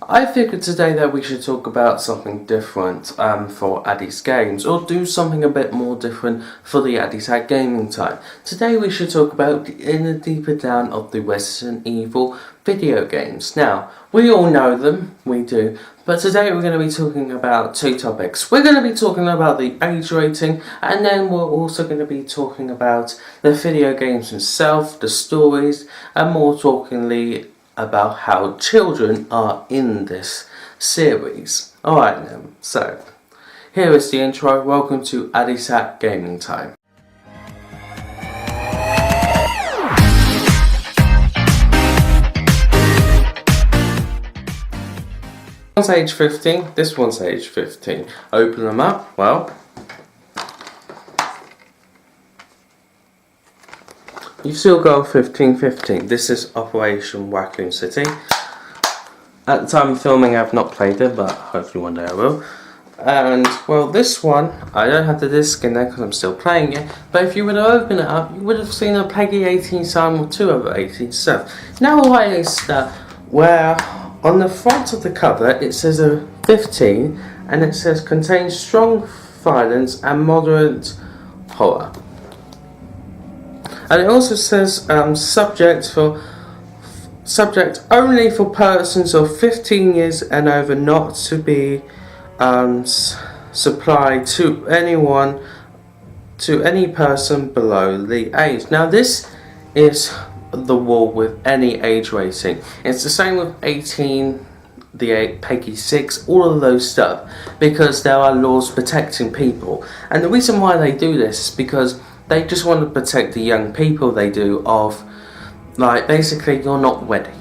I figured today that we should talk about something different for Addy's Games, or do something a bit more different for the ADISHATV gaming time. Today we should talk about the inner deeper down of the Resident Evil video games. Now, we all know them, we do, but today we're going to be talking about two topics. We're going to be talking about the age rating, and then we're also going to be talking about the video games themselves, the stories, and more talkingly about how children are in this series. Alright then, so here is the intro. Welcome to ADISHATV Gaming Time. This one's age 15, this one's age 15. Open them up, well, you've still got 1515. This is Operation Raccoon City. At the time of filming I've not played it, but hopefully one day I will. And well, this one, I don't have the disc in there because I'm still playing it, but if you would have opened it up, you would have seen a PEGI 18 sign with 2 over 18 stuff. Now why is that? Where on the front of the cover it says a 15 and it says contains strong violence and moderate horror. And it also says subject only for persons of 15 years and over, not to be supplied to any person below the age. Now this is the rule with any age rating. It's the same with 18, the PEGI 6, all of those stuff, because there are laws protecting people. And the reason why they do this is because they just want to protect the young people. They do of, like, basically you're not ready,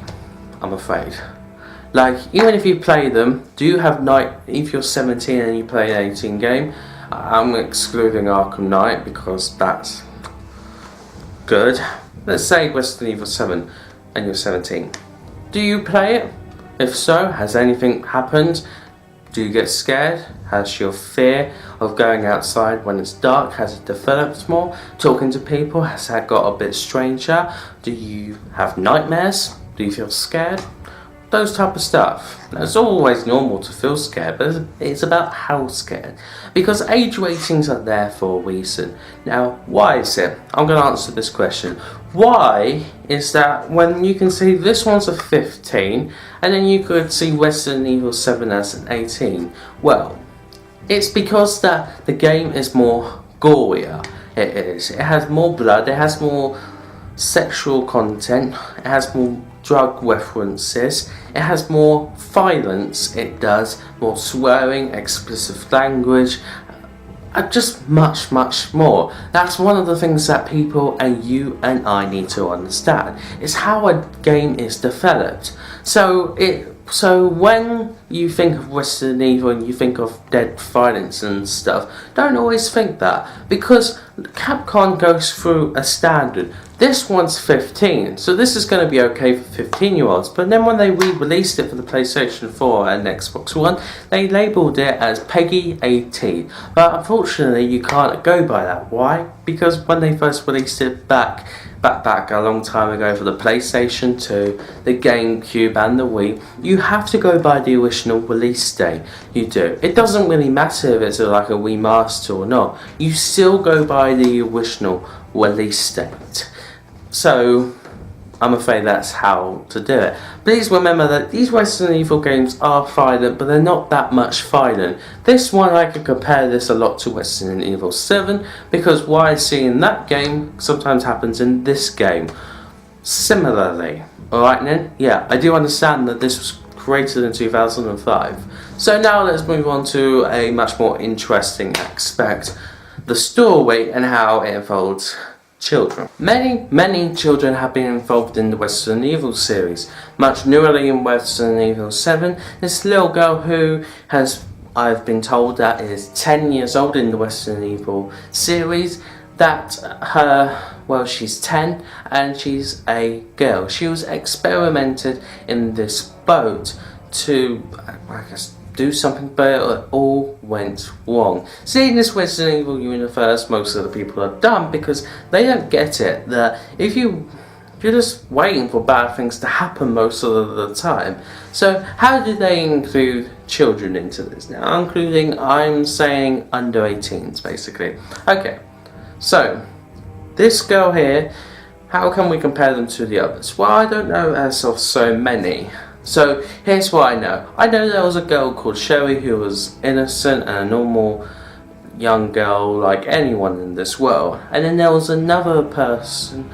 I'm afraid. Like, even if you play them, do you have if you're 17 and you play an 18 game, I'm excluding Arkham Knight because that's good. Let's say Resident Evil 7 and you're 17. Do you play it? If so, has anything happened? Do you get scared? Has your fear of going outside when it's dark, has it developed more? Talking to people, has that got a bit stranger? Do you have nightmares? Do you feel scared? Those type of stuff. Now, it's always normal to feel scared, but it's about how scared. Because age ratings are there for a reason. Now, why is it? I'm going to answer this question. Why is that when you can see this one's a 15, and then you could see Resident Evil 7 as an 18? Well, it's because that the game is more gorier. It is. It has more blood, it has more sexual content, it has more drug references, it has more violence, it does more swearing, explicit language, just much more. That's one of the things that people and you and I need to understand. It's how a game is developed. So when you think of Resident Evil and you think of dead violence and stuff, don't always think that, because Capcom goes through a standard. This one's 15, so this is going to be okay for 15-year-olds, but then when they re-released it for the PlayStation 4 and Xbox One, they labelled it as PEGI 18. But unfortunately you can't go by that. Why? Because when they first released it back a long time ago for the PlayStation 2, the GameCube and the Wii, you have to go by the original release date. You do. It doesn't really matter if it's like a remaster or not. You still go by the original release date. So I'm afraid that's how to do it. Please remember that these Resident Evil games are violent, but they're not that much violent. This one, I could compare this a lot to Resident Evil 7, because what I see in that game sometimes happens in this game. Similarly. Alright then? Yeah, I do understand that this was created in 2005. So now let's move on to a much more interesting aspect. The story and how it involves children. Many children have been involved in the Resident Evil series. Much newly in Resident Evil 7, this little girl who I've been told that is 10 years old in the Resident Evil series, that she's 10 and she's a girl. She was experimented in this boat to, I guess, do something, but it all went wrong. See, in this Resident Evil universe, most of the people are dumb because they don't get it, that if you You're just waiting for bad things to happen most of the time. So how do they include children into this? Now, including, I'm saying under 18s basically. Okay, so this girl here, how can we compare them to the others? Well, I don't know as of so many. So here's what I know. I know there was a girl called Sherry who was innocent and a normal young girl like anyone in this world. And then there was another person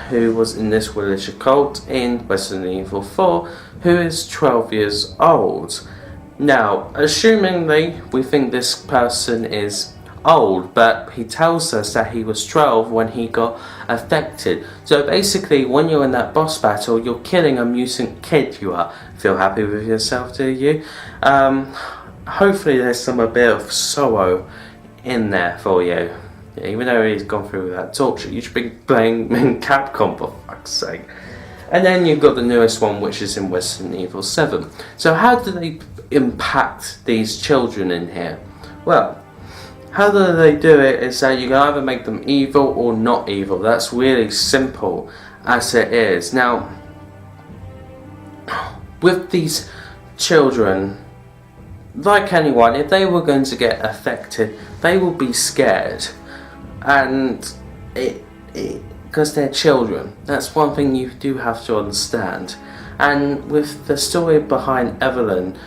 who was in this religious cult in Resident Evil 4 who is 12 years old. Now, assumingly, we think this person is old, but he tells us that he was 12 when he got affected. So basically, when you're in that boss battle, you're killing a mutant kid. You are. Feel happy with yourself, do you? Hopefully there's a bit of sorrow in there for you. Even though he's gone through that torture, you should be playing in Capcom, for fuck's sake. And then you've got the newest one, which is in Resident Evil 7. So how do they impact these children in here? Well, how do they do it is that you can either make them evil or not evil. That's really simple as it is. Now, with these children, like anyone, if they were going to get affected, they will be scared. And because they're children, that's one thing you do have to understand. And with the story behind Evelyn,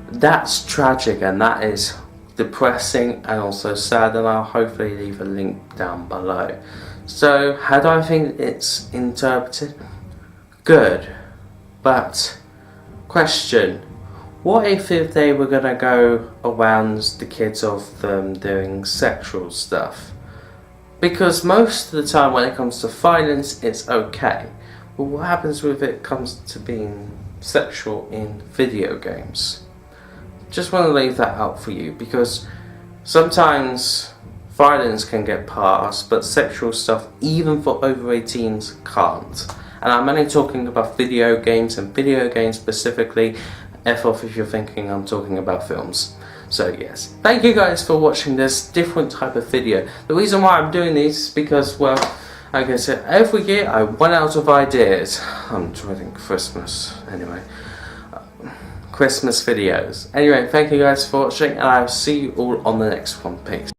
that's tragic and that is depressing and also sad, and I'll hopefully leave a link down below. So how do I think it's interpreted? Good. But question, what if they were gonna go around the kids of them doing sexual stuff? Because most of the time when it comes to violence, it's okay. But what happens when it comes to being sexual in video games? Just want to leave that out for you, because sometimes violence can get past, but sexual stuff, even for over 18s, can't. And I'm only talking about video games, and video games specifically, F off if you're thinking I'm talking about films. So yes, thank you guys for watching this different type of video. The reason why I'm doing this is because, well, like I said, every year I run out of ideas. I'm dreading Christmas, anyway. Christmas videos. Anyway, thank you guys for watching, and I'll see you all on the next one. Peace.